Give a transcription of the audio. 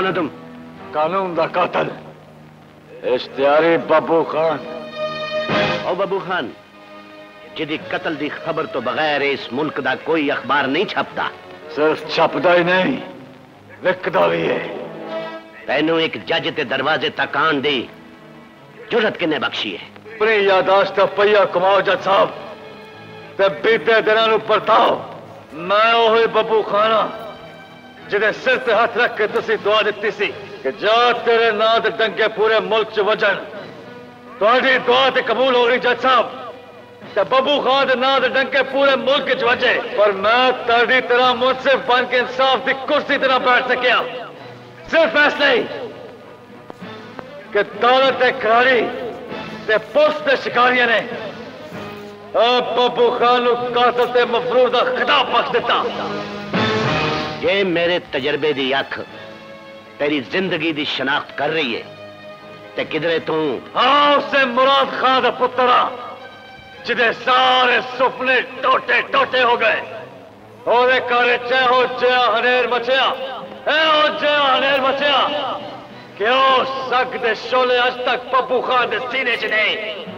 कौन हो तुम? कानून दा कातल इश्तियारी बब्बू खान। ओ बब्बू खान, जिदी कतल दी खबर तो बगैर इस मुल्क दा कोई अखबार नहीं छपता। सिर्फ छपदा ही नहीं, विकदा भी है। तैनू एक जज ते दरवाजे तक आन दी जुर्रत किन्ने बख्शी है? अपनी यादाश्त का पहिया कमाओ जज साहब, ते बीते दिनां नूं परताओ। मैं ओही बब्बू खाना जिहदे सिर ते हथ रख के तुसी दुआ दित्ती सी कि जा तेरे नां दे डंगे पूरे मुल्क च वजन। तुहाडी दुआ ते कबूल हो गई जज साहब, ते बब्बू खान दे नां दे डंगे पूरे मुल्क च वजे। पर मैं तुहाडी तरह मुंसिफ बन के इंसाफ की कुर्सी ते ना बैठ सकिया। सिर्फ ऐसे ही कि दौलत ते खिलाड़ी ते पुलिस ते शिकारियों ने बब्बू खान नूं कातिल ते मफरूर दा खिताब बख्श दिता। ये मेरे तजर्बे दी अख तेरी जिंदगी दी शनाख्त कर रही है। ते किधरे तू? हाँ, उससे मुराद खान दा पुत्रा जिदे सारे सुपने टोटे टोटे हो गए। ओदे कारे हो जया हनेर मचिया, हो जया हनेर मचिया। क्यों सग दे शोले अज तक बब्बू खान दे सीने च नहीं?